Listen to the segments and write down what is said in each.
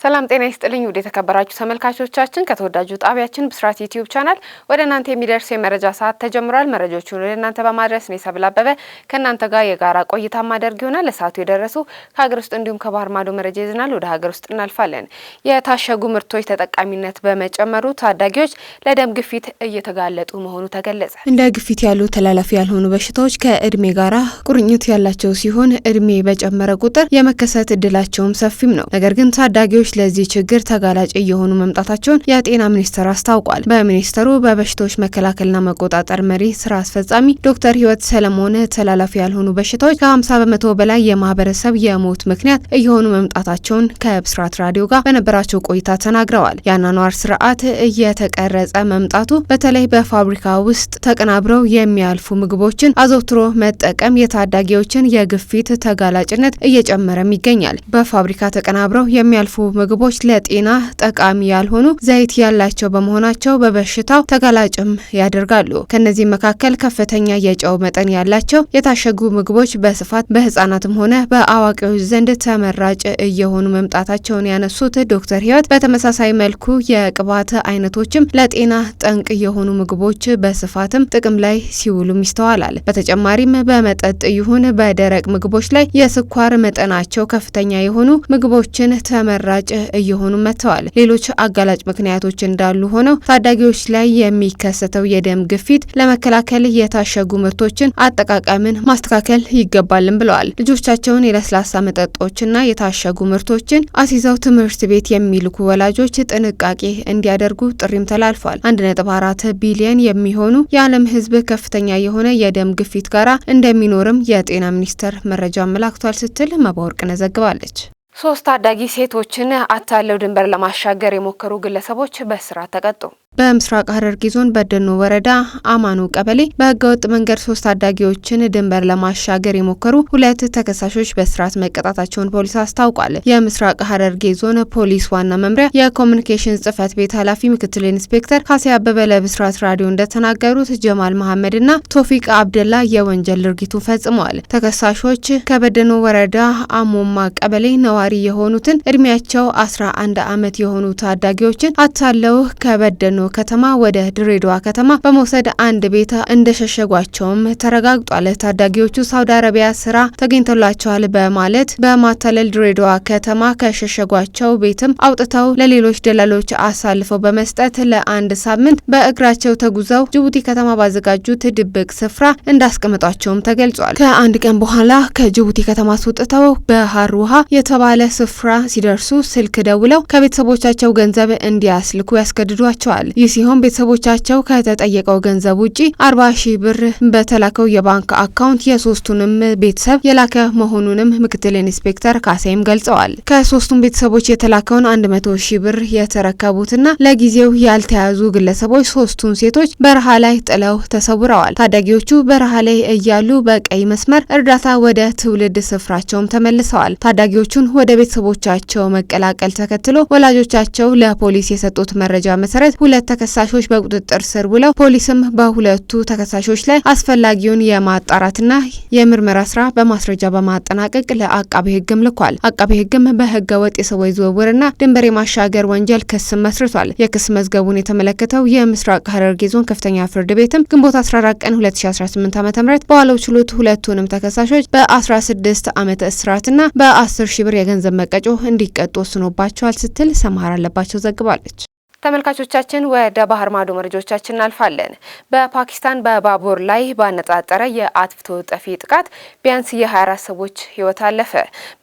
ሰላም ጤና ይስጥልኝ ውድ የተከበራችሁ ተመልካቾቻችን ከተወዳጁ ጣቢያችን ብስራት ዩቲዩብ ቻናል ወደ እናንተ የሚደርስ የመረጃ ሰዓት ተጀምሯል። መረጃዎቹን ወደ እናንተ በማድረስ ነው ሰብል አበበ ከእናንተ ጋር የጋራ ቆይታ ማድረግ ይሆናል። ለሰዓቱ የደረሱ ከሀገር ውስጥ እንዲሁም ከባህር ማዶ መረጃ ይዘናል። ወደ ሀገር ውስጥ እናልፋለን። የታሸጉ ምርቶች ተጠቃሚነት በመጨመሩ ታዳጊዎች ለደም ግፊት እየተጋለጡ መሆኑ ተገለጸ። እንደ ግፊት ያሉ ተላላፊ ያልሆኑ በሽታዎች ከእድሜ ጋራ ቁርኝት ያላቸው ሲሆን እድሜ በጨመረ ቁጥር የመከሰት እድላቸውም ሰፊም ነው። ነገር ግን ታዳጊዎች ለዚህ ችግር ተጋላጭ እየሆኑ መምጣታቸውን የጤና ሚኒስቴር አስታውቋል። በሚኒስቴሩ በበሽታዎች መከላከልና መቆጣጠር መሪ ስራ አስፈጻሚ ዶክተር ህይወት ሰለሞን ተላላፊ ያልሆኑ በሽታዎች ከ50 በመቶ በላይ የማህበረሰብ የሞት ምክንያት እየሆኑ መምጣታቸውን ከብስራት ራዲዮ ጋር በነበራቸው ቆይታ ተናግረዋል። የአኗኗር ስርዓት እየተቀረጸ መምጣቱ በተለይ በፋብሪካ ውስጥ ተቀናብረው የሚያልፉ ምግቦችን አዘውትሮ መጠቀም የታዳጊዎችን የግፊት ተጋላጭነት እየጨመረም ይገኛል። በፋብሪካ ተቀናብረው የሚያልፉ ምግቦች ለጤና ጠቃሚ ያልሆኑ ዘይት ያላቸው በመሆናቸው በበሽታው ተጋላጭም ያደርጋሉ። ከነዚህ መካከል ከፍተኛ የጨው መጠን ያላቸው የታሸጉ ምግቦች በስፋት በህፃናትም ሆነ በአዋቂዎች ዘንድ ተመራጭ እየሆኑ መምጣታቸውን ያነሱት ዶክተር ህይወት በተመሳሳይ መልኩ የቅባት አይነቶችም ለጤና ጠንቅ የሆኑ ምግቦች በስፋትም ጥቅም ላይ ሲውሉም ይስተዋላል። በተጨማሪም በመጠጥ ይሁን በደረቅ ምግቦች ላይ የስኳር መጠናቸው ከፍተኛ የሆኑ ምግቦችን ተመራጭ እየሆኑ መጥተዋል። ሌሎች አጋላጭ ምክንያቶች እንዳሉ ሆነው ታዳጊዎች ላይ የሚከሰተው የደም ግፊት ለመከላከል የታሸጉ ምርቶችን አጠቃቀምን ማስተካከል ይገባልም ብለዋል። ልጆቻቸውን የለስላሳ መጠጦችና የታሸጉ ምርቶችን አስይዘው ትምህርት ቤት የሚልኩ ወላጆች ጥንቃቄ እንዲያደርጉ ጥሪም ተላልፏል። 1.4 ቢሊዮን የሚሆኑ የዓለም ሕዝብ ከፍተኛ የሆነ የደም ግፊት ጋራ እንደሚኖርም የጤና ሚኒስቴር መረጃ አመላክቷል ስትል መባወርቅነህ ዘግባለች። 3 ታዳጊ ሴቶችን አታለው ድንበር ለማሻገር የሞከሩ ግለሰቦች በእስራት ተቀጡ። በምስራቅ ሐረርጌ ዞን በደኖ ወረዳ አማኑ ቀበሌ በህገወጥ መንገድ 3 ታዳጊዎችን ድንበር ለማሻገር የሞከሩ 2 ተከሳሾች በእስራት መቀጣታቸውን ፖሊስ አስታውቋል። የምስራቅ ሐረርጌ ዞን ፖሊስ ዋና መምሪያ የኮሙኒኬሽን ጽህፈት ቤት ኃላፊ ምክትል ኢንስፔክተር ካሴ አበበ ለብስራት ራዲዮ እንደተናገሩት ጀማል መሐመድና ቶፊቅ አብደላ የወንጀል ድርጊቱን ፈጽመዋል። ተከሳሾች ከበደኖ ወረዳ አሞማ ቀበሌ ነዋሪ የሆኑትን እድሜያቸው 11 ዓመት የሆኑ ታዳጊዎችን አታለው ከበደኖ ከተማ ወደ ድሬዳዋ ከተማ በመውሰድ አንድ ቤት እንደሸሸጓቸውም ተረጋግጧል። ታዳጊዎቹ ሳውዲ አረቢያ ስራ ተገኝቶላቸዋል በማለት በማታለል ድሬዳዋ ከተማ ከሸሸጓቸው ቤትም አውጥተው ለሌሎች ደላሎች አሳልፈው በመስጠት ለአንድ ሳምንት በእግራቸው ተጉዘው ጅቡቲ ከተማ ባዘጋጁት ድብቅ ስፍራ እንዳስቀመጧቸውም ተገልጿል። ከአንድ ቀን በኋላ ከጅቡቲ ከተማ አስወጥተው በሀር ውሃ የተባለ ስፍራ ሲደርሱ ስልክ ደውለው ከቤተሰቦቻቸው ገንዘብ እንዲያስልኩ ያስገድዷቸዋል። ይህ ሲሆን ቤተሰቦቻቸው ከተጠየቀው ገንዘብ ውጪ 40 ሺህ ብር በተላከው የባንክ አካውንት የሶስቱንም ቤተሰብ የላከ መሆኑንም ምክትል ኢንስፔክተር ካሴም ገልጸዋል። ከሶስቱም ቤተሰቦች የተላከውን 100 ሺህ ብር የተረከቡትና ለጊዜው ያልተያዙ ግለሰቦች 3ቱን ሴቶች በረሃ ላይ ጥለው ተሰውረዋል። ታዳጊዎቹ በረሃ ላይ እያሉ በቀይ መስመር እርዳታ ወደ ትውልድ ስፍራቸውም ተመልሰዋል። ታዳጊዎቹን ወደ ቤተሰቦቻቸው መቀላቀል ተከትሎ ወላጆቻቸው ለፖሊስ የሰጡት መረጃ መሰረት 2 ተከሳሾች በቁጥጥር ስር ውለው ፖሊስም በሁለቱ ተከሳሾች ላይ አስፈላጊውን የማጣራትና የምርመራ ስራ በማስረጃ በማጠናቀቅ ለአቃቤ ሕግም ልኳል። አቃቤ ሕግም በህገ ወጥ የሰዎች ዝውውርና ድንበር የማሻገር ወንጀል ክስ መስርቷል። የክስ መዝገቡን የተመለከተው የምስራቅ ሐረርጌ ዞን ከፍተኛ ፍርድ ቤትም ግንቦት 14 ቀን 2018 ዓ.ም በዋለው ችሎት ሁለቱንም ተከሳሾች በ16 ዓመት እስራትና በ10 ሺህ ብር የገንዘብ መቀጮ እንዲቀጡ ወስኖባቸዋል ስትል ሰማር አለባቸው ዘግባለች። ተመልካቾቻችን ወደ ባህር ማዶ መረጃዎቻችን እናልፋለን። በፓኪስታን በባቡር ላይ ባነጣጠረ የአጥፍቶ ጠፊ ጥቃት ቢያንስ የ24 ሰዎች ህይወት አለፈ።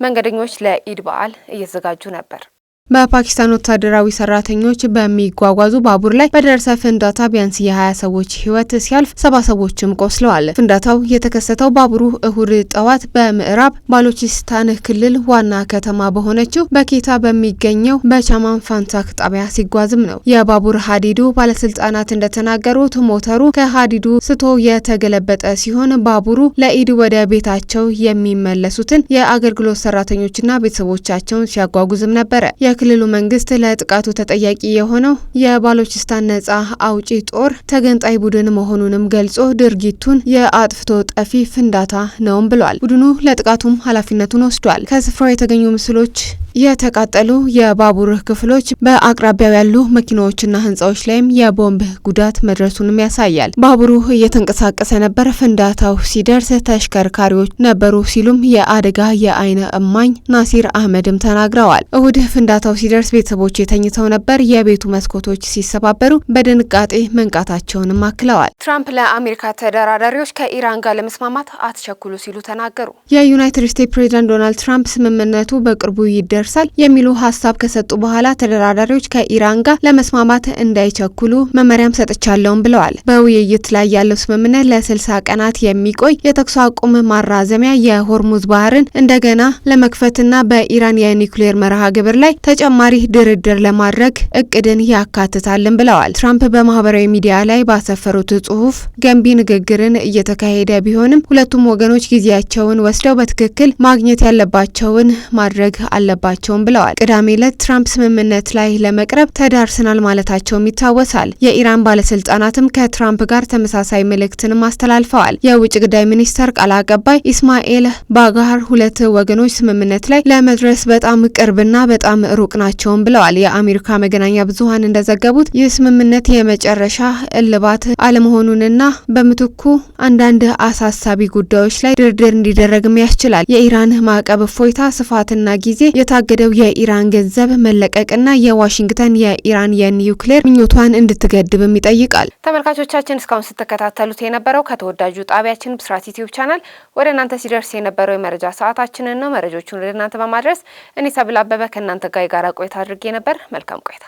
መንገደኞች ለኢድ በዓል እየተዘጋጁ ነበር። በፓኪስታን ወታደራዊ ሰራተኞች በሚጓጓዙ ባቡር ላይ በደረሰ ፍንዳታ ቢያንስ የ20 ሰዎች ህይወት ሲያልፍ 70 ሰዎችም ቆስለዋል። ፍንዳታው የተከሰተው ባቡሩ እሁድ ጠዋት በምዕራብ ባሎቺስታን ክልል ዋና ከተማ በሆነችው በኬታ በሚገኘው በቻማን ፋንታክ ጣቢያ ሲጓዝም ነው። የባቡር ሀዲዱ ባለስልጣናት እንደተናገሩት ሞተሩ ከሀዲዱ ስቶ የተገለበጠ ሲሆን ባቡሩ ለኢድ ወደ ቤታቸው የሚመለሱትን የአገልግሎት ሰራተኞችና ቤተሰቦቻቸውን ሲያጓጉዝም ነበረ። የክልሉ መንግስት ለጥቃቱ ተጠያቂ የሆነው የባሎቺስታን ነጻ አውጪ ጦር ተገንጣይ ቡድን መሆኑንም ገልጾ ድርጊቱን የአጥፍቶ ጠፊ ፍንዳታ ነውም ብሏል። ቡድኑ ለጥቃቱም ኃላፊነቱን ወስዷል። ከስፍራው የተገኙ ምስሎች የተቃጠሉ የባቡር ክፍሎች በአቅራቢያው ያሉ መኪናዎችና ህንጻዎች ላይም የቦምብ ጉዳት መድረሱንም ያሳያል። ባቡሩ እየተንቀሳቀሰ ነበር ፍንዳታው ሲደርስ ተሽከርካሪዎች ነበሩ ሲሉም የአደጋ የአይን እማኝ ናሲር አህመድም ተናግረዋል። እሁድ ፍንዳታው ሲደርስ ቤተሰቦች የተኝተው ነበር። የቤቱ መስኮቶች ሲሰባበሩ በድንጋጤ መንቃታቸውንም አክለዋል። ትራምፕ ለአሜሪካ ተደራዳሪዎች ከኢራን ጋር ለመስማማት አትቸኩሉ ሲሉ ተናገሩ። የዩናይትድ ስቴትስ ፕሬዝዳንት ዶናልድ ትራምፕ ስምምነቱ በቅርቡ ይደርሳል የሚሉ ሀሳብ ከሰጡ በኋላ ተደራዳሪዎች ከኢራን ጋር ለመስማማት እንዳይቸኩሉ መመሪያም ሰጥቻለሁም ብለዋል። በውይይት ላይ ያለው ስምምነት ለ60 ቀናት የሚቆይ የተኩስ አቁም ማራዘሚያ፣ የሆርሙዝ ባህርን እንደገና ለመክፈትና በኢራን የኒውክሌር መርሃ ግብር ላይ ተጨማሪ ድርድር ለማድረግ እቅድን ያካትታልን ብለዋል። ትራምፕ በማህበራዊ ሚዲያ ላይ ባሰፈሩት ጽሁፍ ገንቢ ንግግርን እየተካሄደ ቢሆንም ሁለቱም ወገኖች ጊዜያቸውን ወስደው በትክክል ማግኘት ያለባቸውን ማድረግ አለባቸውም ብለዋል። ቅዳሜ ዕለት ትራምፕ ስምምነት ላይ ለመቅረብ ተዳርሰናል ማለታቸውም ይታወሳል። የኢራን ባለስልጣናትም ከትራምፕ ጋር ተመሳሳይ መልእክትንም አስተላልፈዋል። የውጭ ጉዳይ ሚኒስተር ቃል አቀባይ ኢስማኤል ባጋር ሁለት ወገኖች ስምምነት ላይ ለመድረስ በጣም ቅርብና በጣም ሩቅ ናቸውም ብለዋል። የአሜሪካ መገናኛ ብዙኃን እንደዘገቡት ይህ ስምምነት የመጨረሻ እልባት አለመሆኑንና በምትኩ አንዳንድ አሳሳቢ ጉዳዮች ላይ ድርድር እንዲደረግም ያስችላል። የኢራን ማዕቀብ እፎይታ ስፋትና ጊዜ፣ የታገደው የኢራን ገንዘብ መለቀቅና የዋሽንግተን የኢራን የኒውክሌር ምኞቷን እንድትገድብም ይጠይቃል። ተመልካቾቻችን እስካሁን ስትከታተሉት የነበረው ከተወዳጁ ጣቢያችን ብስራት ዩቲዩብ ቻናል ወደ እናንተ ሲደርስ የነበረው የመረጃ ሰዓታችንን ነው። መረጃዎቹን ወደ እናንተ በማድረስ እኔ ሰብል አበበ ከእናንተ ጋር የጋራ ቆይታ አድርጌ ነበር። መልካም ቆይታ